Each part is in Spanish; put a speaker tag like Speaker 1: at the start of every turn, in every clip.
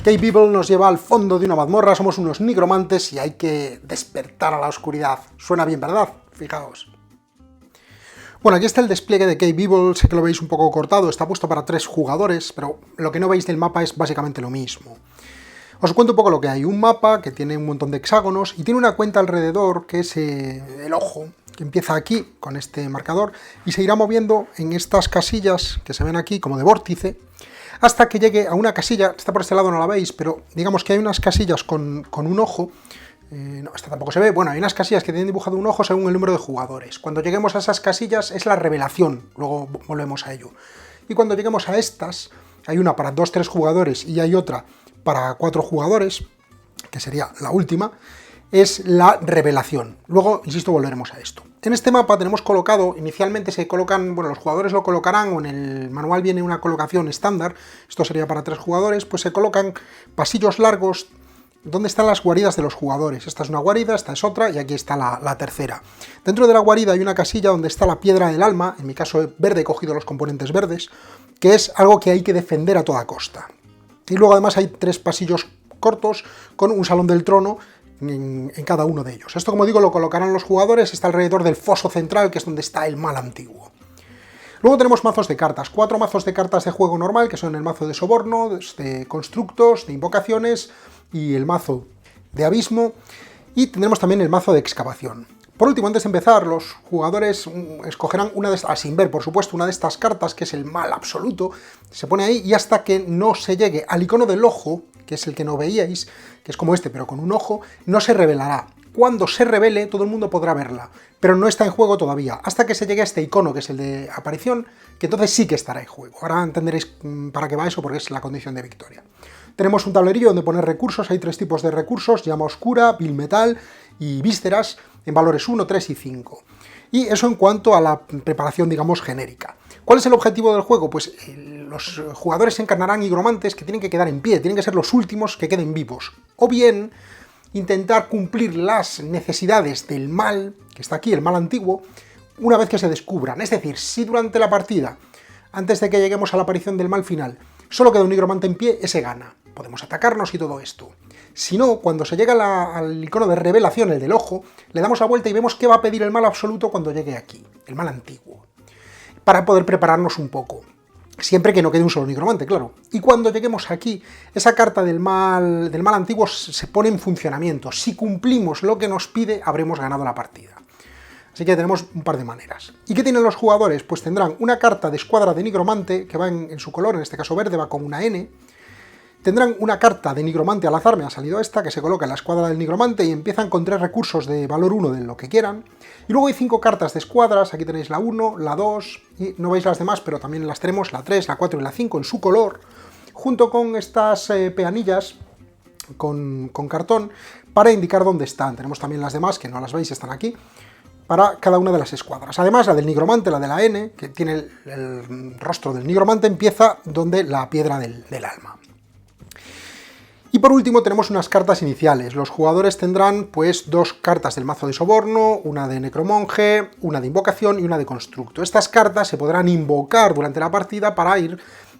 Speaker 1: K-People nos lleva al fondo de una mazmorra, somos unos nigromantes y hay que despertar a la oscuridad. Suena bien, ¿verdad? Fijaos. Bueno, aquí está el despliegue de K-People, sé que lo veis un poco cortado, está puesto para 3 jugadores, pero lo que no veis del mapa es básicamente lo mismo. Os cuento un poco lo que hay. Un mapa que tiene un montón de hexágonos y tiene una cuenta alrededor que es el ojo, que empieza aquí con este marcador y se irá moviendo en estas casillas que se ven aquí como de vórtice hasta que llegue a una casilla, está por este lado, no la veis, pero digamos que hay unas casillas con un ojo. No, esta tampoco se ve. Bueno, hay unas casillas que tienen dibujado un ojo según el número de jugadores. Cuando lleguemos a esas casillas es la revelación, luego volvemos a ello. Y cuando lleguemos a estas, hay una para 2-3 jugadores y hay otra para 4 jugadores, que sería la última, es la revelación. Luego, insisto, volveremos a esto. En este mapa tenemos colocado, inicialmente se colocan, bueno, los jugadores lo colocarán, o en el manual viene una colocación estándar, esto sería para 3 jugadores, pues se colocan pasillos largos donde están las guaridas de los jugadores. Esta es una guarida, esta es otra y aquí está la tercera. Dentro de la guarida hay una casilla donde está la piedra del alma, en mi caso verde, he cogido los componentes verdes, que es algo que hay que defender a toda costa. Y luego además hay 3 pasillos cortos con un salón del trono en cada uno de ellos. Esto, como digo, lo colocarán los jugadores, está alrededor del foso central, que es donde está el mal antiguo. Luego tenemos mazos de cartas, 4 mazos de cartas de juego normal, que son el mazo de soborno, de constructos, de invocaciones y el mazo de abismo, y tendremos también el mazo de excavación. Por último, antes de empezar, los jugadores escogerán una de estas, sin ver, por supuesto, una de estas cartas, que es el mal absoluto, se pone ahí y hasta que no se llegue al icono del ojo, que es el que no veíais, que es como este, pero con un ojo, no se revelará. Cuando se revele, todo el mundo podrá verla, pero no está en juego todavía, hasta que se llegue a este icono, que es el de aparición, que entonces sí que estará en juego. Ahora entenderéis para qué va eso, porque es la condición de victoria. Tenemos un tablerillo donde poner recursos, hay 3 tipos de recursos, llama oscura, vil metal y vísceras, en valores 1, 3 y 5. Y eso en cuanto a la preparación, digamos, genérica. ¿Cuál es el objetivo del juego? Pues los jugadores encarnarán nigromantes que tienen que quedar en pie, tienen que ser los últimos que queden vivos. O bien intentar cumplir las necesidades del mal, que está aquí, el mal antiguo, una vez que se descubran. Es decir, si durante la partida, antes de que lleguemos a la aparición del mal final, solo queda un nigromante en pie, ese gana. Podemos atacarnos y todo esto. Si no, cuando se llega al icono de revelación, el del ojo, le damos la vuelta y vemos qué va a pedir el mal absoluto cuando llegue aquí, el mal antiguo, para poder prepararnos un poco. Siempre que no quede un solo nigromante, claro. Y cuando lleguemos aquí, esa carta del mal antiguo se pone en funcionamiento. Si cumplimos lo que nos pide, habremos ganado la partida. Así que tenemos un par de maneras. ¿Y qué tienen los jugadores? Pues tendrán una carta de escuadra de nigromante, que va en su color, en este caso verde, va con una N. Tendrán una carta de nigromante al azar, me ha salido esta, que se coloca en la escuadra del nigromante y empiezan con 3 recursos de valor 1 de lo que quieran. Y luego hay 5 cartas de escuadras, aquí tenéis la 1, la 2, y no veis las demás, pero también las tenemos, la 3, la 4 y la 5 en su color, junto con estas peanillas con cartón para indicar dónde están. Tenemos también las demás, que no las veis, están aquí, para cada una de las escuadras. Además, la del nigromante, la de la N, que tiene el rostro del nigromante, empieza donde la piedra del alma. Y por último tenemos unas cartas iniciales. Los jugadores tendrán pues 2 cartas del mazo de soborno, una de necromonje, una de invocación y una de constructo. Estas cartas se podrán invocar durante la partida para ir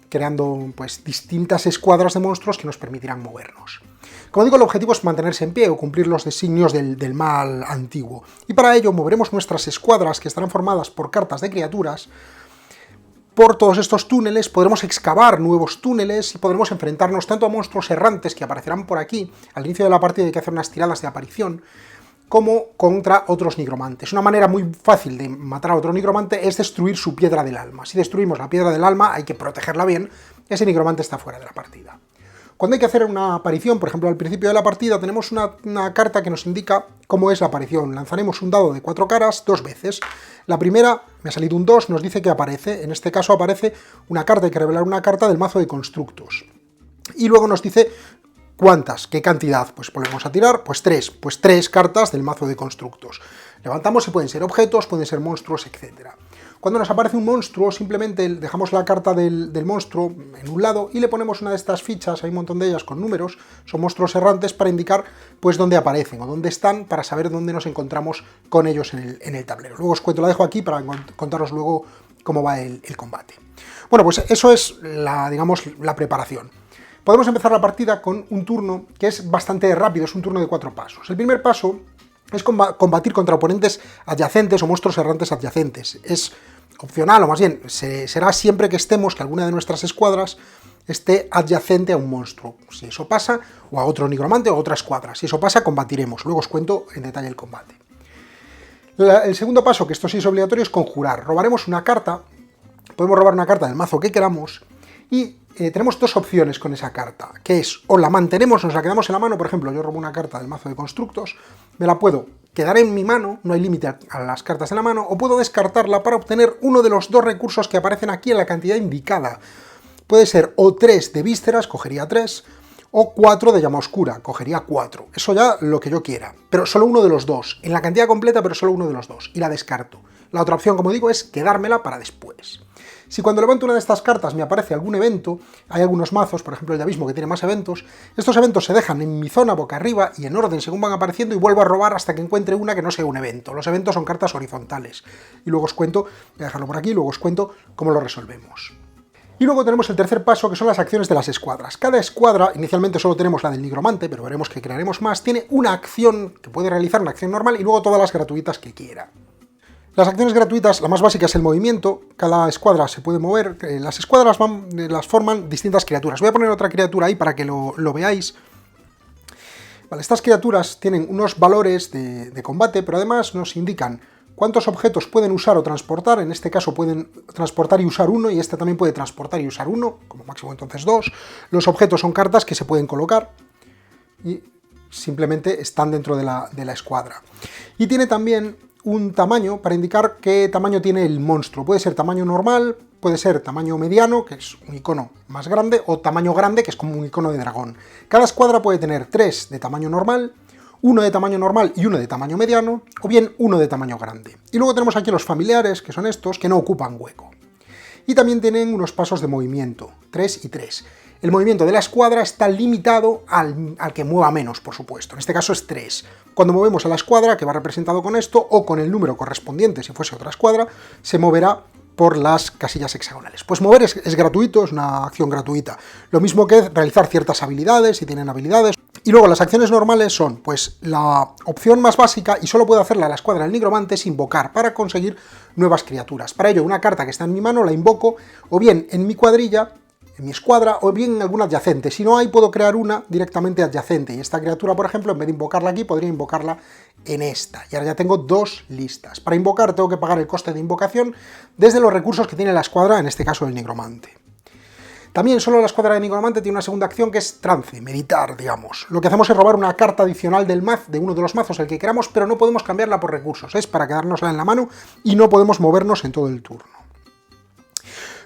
Speaker 1: creando pues distintas escuadras de monstruos que nos permitirán movernos. Como digo, el objetivo es mantenerse en pie o cumplir los designios del mal antiguo. Y para ello moveremos nuestras escuadras, que estarán formadas por cartas de criaturas. Por todos estos túneles podremos excavar nuevos túneles y podremos enfrentarnos tanto a monstruos errantes que aparecerán por aquí. Al inicio de la partida hay que hacer unas tiradas de aparición, como contra otros nigromantes. Una manera muy fácil de matar a otro nigromante es destruir su piedra del alma. Si destruimos la piedra del alma, hay que protegerla bien, ese nigromante está fuera de la partida. Cuando hay que hacer una aparición, por ejemplo al principio de la partida, tenemos una carta que nos indica cómo es la aparición. Lanzaremos un dado de 4 caras 2 veces. La primera, me ha salido un 2, nos dice que aparece, en este caso aparece una carta, hay que revelar una carta del mazo de constructos. Y luego nos dice ¿cuántas? ¿Qué cantidad? Pues volvemos a tirar, pues 3. Pues 3 cartas del mazo de constructos. Levantamos y pueden ser objetos, pueden ser monstruos, etc. Cuando nos aparece un monstruo, simplemente dejamos la carta del monstruo en un lado y le ponemos una de estas fichas, hay un montón de ellas con números, son monstruos errantes para indicar pues dónde aparecen o dónde están, para saber dónde nos encontramos con ellos en el tablero. Luego os cuento, la dejo aquí para contaros luego cómo va el combate. Bueno, pues eso es digamos, la preparación. podemos empezar la partida con un turno que es bastante rápido, es un turno de 4 pasos. El primer paso es combatir contra oponentes adyacentes o monstruos errantes adyacentes. Es opcional, o más bien, será siempre que estemos, que alguna de nuestras escuadras esté adyacente a un monstruo. Si eso pasa, o a otro nigromante o a otra escuadra. Si eso pasa, combatiremos. Luego os cuento en detalle el combate. El segundo paso, que esto sí es obligatorio, es conjurar. Robaremos una carta, podemos robar una carta del mazo que queramos, y tenemos dos opciones con esa carta, que es, o la mantenemos, nos la quedamos en la mano, por ejemplo, yo robo una carta del mazo de constructos, me la puedo quedar en mi mano, no hay límite a las cartas en la mano, o puedo descartarla para obtener uno de los dos recursos que aparecen aquí en la cantidad indicada. Puede ser o 3 de vísceras, cogería 3, o 4 de llama oscura, cogería 4. Eso ya lo que yo quiera, pero solo uno de los dos, en la cantidad completa, pero solo uno de los dos, y la descarto. La otra opción, como digo, es quedármela para después. Si cuando levanto una de estas cartas me aparece algún evento, hay algunos mazos, por ejemplo el de Abismo, que tiene más eventos, estos eventos se dejan en mi zona boca arriba y en orden según van apareciendo y vuelvo a robar hasta que encuentre una que no sea un evento. Los eventos son cartas horizontales. Y luego os cuento, voy a dejarlo por aquí, luego os cuento cómo lo resolvemos. Y luego tenemos el tercer paso, que son las acciones de las escuadras. Cada escuadra, inicialmente solo tenemos la del nigromante, pero veremos que crearemos más, tiene una acción que puede realizar, una acción normal, y luego todas las gratuitas que quiera. Las acciones gratuitas, la más básica es el movimiento, cada escuadra se puede mover, las escuadras las forman distintas criaturas. Voy a poner otra criatura ahí para que lo veáis. Vale, estas criaturas tienen unos valores de combate, pero además nos indican cuántos objetos pueden usar o transportar. En este caso pueden transportar y usar uno, y este también puede transportar y usar uno, como máximo entonces 2. Los objetos son cartas que se pueden colocar y simplemente están dentro de la escuadra. Y tiene también un tamaño para indicar qué tamaño tiene el monstruo. Puede ser tamaño normal, puede ser tamaño mediano, que es un icono más grande, o tamaño grande, que es como un icono de dragón. Cada escuadra puede tener 3 de tamaño normal, 1 de tamaño normal y 1 de tamaño mediano, o bien 1 de tamaño grande. Y luego tenemos aquí los familiares, que son estos, que no ocupan hueco. Y también tienen unos pasos de movimiento, 3 y 3. El movimiento de la escuadra está limitado al que mueva menos, por supuesto. En este caso es 3. Cuando movemos a la escuadra, que va representado con esto, o con el número correspondiente, si fuese otra escuadra, se moverá por las casillas hexagonales. Pues mover es gratuito, es una acción gratuita. Lo mismo que realizar ciertas habilidades, si tienen habilidades. Y luego las acciones normales son, pues, la opción más básica, y solo puedo hacerla a la escuadra del nigromante, es invocar para conseguir nuevas criaturas. Para ello, una carta que está en mi mano la invoco, o bien en mi cuadrilla, en mi escuadra, o bien en alguna adyacente. Si no hay, puedo crear una directamente adyacente, y esta criatura, por ejemplo, en vez de invocarla aquí, podría invocarla en esta, y ahora ya tengo 2 listas. Para invocar tengo que pagar el coste de invocación desde los recursos que tiene la escuadra, en este caso el nigromante. También solo la escuadra de nigromante tiene una segunda acción que es trance, meditar, digamos. Lo que hacemos es robar una carta adicional de uno de los mazos, el que queramos, pero no podemos cambiarla por recursos, es para quedárnosla en la mano y no podemos movernos en todo el turno.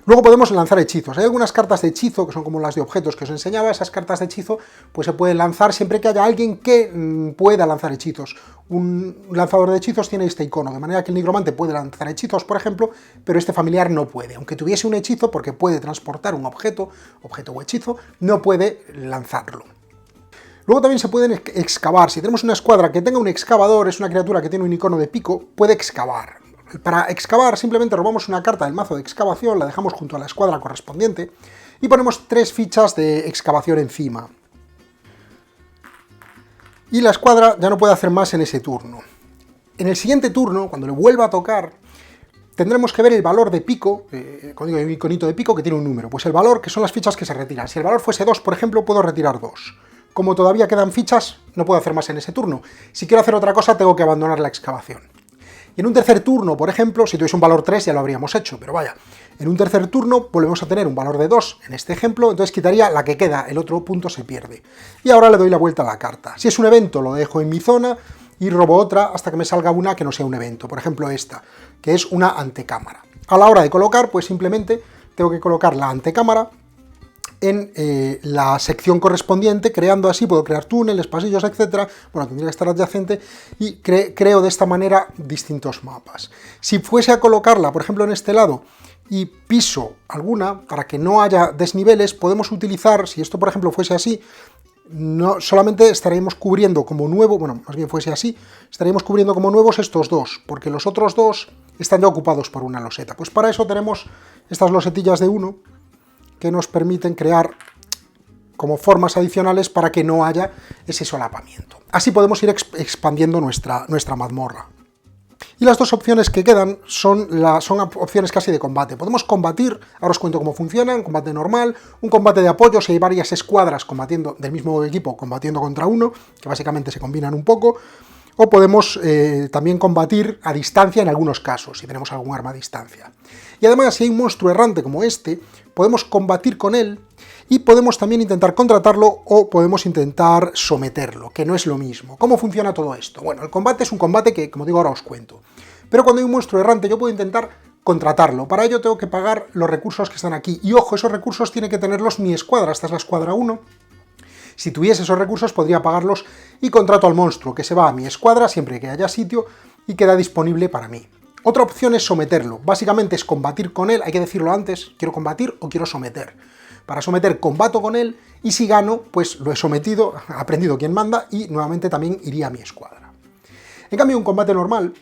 Speaker 1: Luego podemos lanzar hechizos. Hay algunas cartas de hechizo, que son como las de objetos que os enseñaba. Esas cartas de hechizo pues se pueden lanzar siempre que haya alguien que pueda lanzar hechizos. Un lanzador de hechizos tiene este icono, de manera que el nigromante puede lanzar hechizos, por ejemplo, pero este familiar no puede. Aunque tuviese un hechizo, porque puede transportar un objeto o hechizo, no puede lanzarlo. Luego también se pueden excavar. Si tenemos una escuadra que tenga un excavador, es una criatura que tiene un icono de pico, puede excavar. Para excavar simplemente robamos una carta del mazo de excavación, la dejamos junto a la escuadra correspondiente y ponemos 3 fichas de excavación encima. Y la escuadra ya no puede hacer más en ese turno. En el siguiente turno, cuando le vuelva a tocar, tendremos que ver el valor de pico, hay un iconito de pico que tiene un número, pues el valor, que son las fichas que se retiran. Si el valor fuese 2, por ejemplo, puedo retirar 2. Como todavía quedan fichas, no puedo hacer más en ese turno. Si quiero hacer otra cosa, tengo que abandonar la excavación. Y en un tercer turno, por ejemplo, si tuviese un valor 3 ya lo habríamos hecho, pero vaya, en un tercer turno volvemos a tener un valor de 2 en este ejemplo, entonces quitaría la que queda, el otro punto se pierde. Y ahora le doy la vuelta a la carta. Si es un evento, lo dejo en mi zona y robo otra hasta que me salga una que no sea un evento, por ejemplo esta, que es una antecámara. A la hora de colocar, pues simplemente tengo que colocar la antecámara en la sección correspondiente, creando así, puedo crear túneles, pasillos, etc. Bueno, tendría que estar adyacente y creo de esta manera distintos mapas. Si fuese a colocarla, por ejemplo, en este lado y piso alguna, para que no haya desniveles, podemos utilizar, si esto por ejemplo fuese así, no solamente estaríamos cubriendo como nuevo, bueno, más bien fuese así, estaríamos cubriendo como nuevos estos dos, porque los otros dos están ya ocupados por una loseta. Pues para eso tenemos estas losetillas de 1, que nos permiten crear como formas adicionales para que no haya ese solapamiento. Así podemos ir expandiendo nuestra mazmorra. Y las dos opciones que quedan son opciones casi de combate. Podemos combatir, ahora os cuento cómo funciona, un combate normal, un combate de apoyo, si hay varias escuadras combatiendo del mismo equipo, combatiendo contra uno, que básicamente se combinan un poco, o podemos también combatir a distancia en algunos casos, si tenemos algún arma a distancia. Y además, si hay un monstruo errante como este, podemos combatir con él y podemos también intentar contratarlo o podemos intentar someterlo, que no es lo mismo. ¿Cómo funciona todo esto? Bueno, el combate es un combate que, como digo, ahora os cuento. Pero cuando hay un monstruo errante yo puedo intentar contratarlo. Para ello tengo que pagar los recursos que están aquí. Y ojo, esos recursos tiene que tenerlos mi escuadra. Esta es la escuadra 1. Si tuviese esos recursos podría pagarlos y contrato al monstruo, que se va a mi escuadra siempre que haya sitio y queda disponible para mí. Otra opción es someterlo. Básicamente es combatir con él, hay que decirlo antes, quiero combatir o quiero someter. Para someter combato con él y si gano, pues lo he sometido, he aprendido quién manda y nuevamente también iría a mi escuadra. En cambio, un combate normal,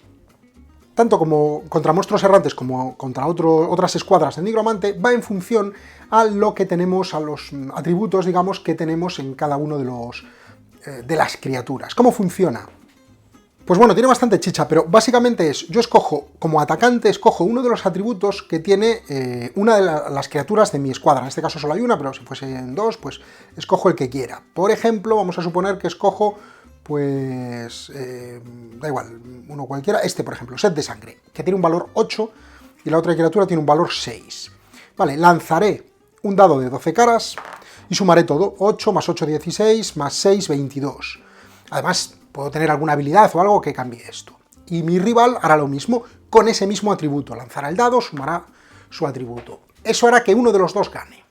Speaker 1: tanto como contra monstruos errantes como contra otras escuadras de nigromante, va en función a lo que tenemos, a los atributos, digamos, que tenemos en cada uno de las criaturas. ¿Cómo funciona? Pues bueno, tiene bastante chicha, pero básicamente es, yo escojo, como atacante, escojo uno de los atributos que tiene una de las criaturas de mi escuadra. En este caso solo hay una, pero si fuesen dos, pues escojo el que quiera. Por ejemplo, vamos a suponer que escojo, pues, da igual, uno cualquiera, este por ejemplo, Sed de Sangre, que tiene un valor 8 y la otra criatura tiene un valor 6. Vale, lanzaré un dado de 12 caras y sumaré todo, 8 más 8, 16, más 6, 22. Además, puedo tener alguna habilidad o algo que cambie esto. Y mi rival hará lo mismo con ese mismo atributo. Lanzará el dado, sumará su atributo. Eso hará que uno de los dos gane.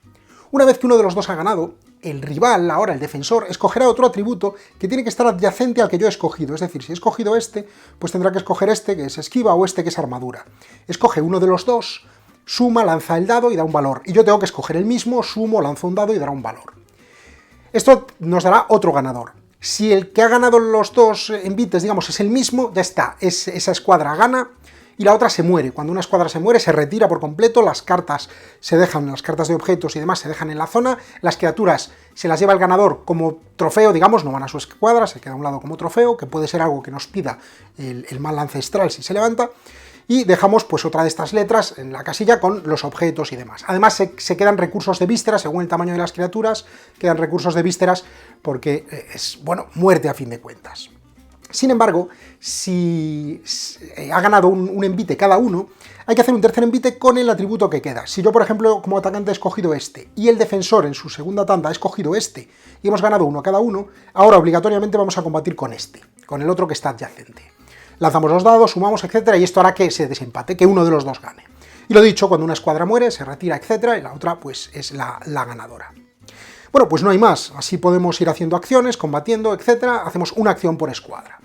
Speaker 1: Una vez que uno de los dos ha ganado, el rival, ahora el defensor, escogerá otro atributo que tiene que estar adyacente al que yo he escogido. Es decir, si he escogido este, pues tendrá que escoger este, que es esquiva, o este, que es armadura. Escoge uno de los dos, suma, lanza el dado y da un valor. Y yo tengo que escoger el mismo, sumo, lanzo un dado y dará un valor. Esto nos dará otro ganador. Si el que ha ganado los dos envites, digamos, es el mismo, ya está, esa escuadra gana y la otra se muere. Cuando una escuadra se muere, se retira por completo, las cartas se dejan, las cartas de objetos y demás se dejan en la zona, las criaturas se las lleva el ganador como trofeo, digamos, no van a su escuadra, se queda a un lado como trofeo, que puede ser algo que nos pida el mal ancestral si se levanta, y dejamos pues otra de estas letras en la casilla con los objetos y demás. Además se quedan recursos de vísceras, según el tamaño de las criaturas, quedan recursos de vísceras porque es, bueno, muerte a fin de cuentas. Sin embargo, si ha ganado un envite cada uno, hay que hacer un tercer envite con el atributo que queda. Si yo, por ejemplo, como atacante he escogido este, y el defensor en su segunda tanda ha escogido este, y hemos ganado uno cada uno, ahora obligatoriamente vamos a combatir con este, con el otro que está adyacente. Lanzamos los dados, sumamos, etcétera, y esto hará que se desempate, que uno de los dos gane. Y lo dicho, cuando una escuadra muere, se retira, etcétera, y la otra, pues, es la ganadora. Bueno, pues no hay más, así podemos ir haciendo acciones, combatiendo, etcétera, hacemos una acción por escuadra.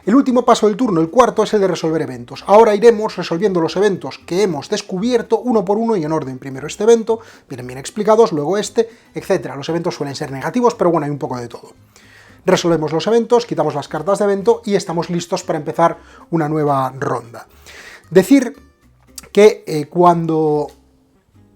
Speaker 1: El último paso del turno, el cuarto, es el de resolver eventos. Ahora iremos resolviendo los eventos que hemos descubierto uno por uno y en orden. Primero este evento, vienen bien explicados, luego este, etcétera. Los eventos suelen ser negativos, pero bueno, hay un poco de todo. Resolvemos los eventos, quitamos las cartas de evento y estamos listos para empezar una nueva ronda. Decir que cuando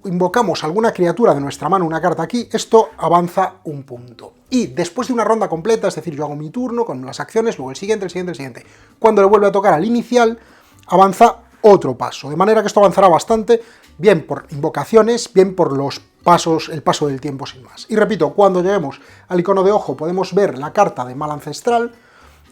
Speaker 1: invocamos alguna criatura de nuestra mano, una carta aquí, esto avanza un punto. Y después de una ronda completa, es decir, yo hago mi turno con las acciones, luego el siguiente, cuando le vuelve a tocar al inicial, avanza otro paso. De manera que esto avanzará bastante, bien por invocaciones, bien por los pasos, el paso del tiempo sin más. Y repito, cuando lleguemos al icono de ojo podemos ver la carta de mal ancestral,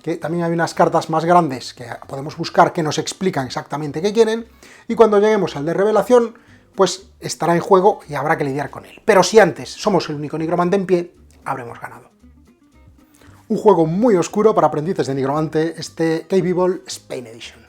Speaker 1: que también hay unas cartas más grandes que podemos buscar que nos explican exactamente qué quieren, y cuando lleguemos al de revelación, pues estará en juego y habrá que lidiar con él. Pero si antes somos el único nigromante en pie, habremos ganado. Un juego muy oscuro para aprendices de nigromante, este Cave Evil Spain Edition.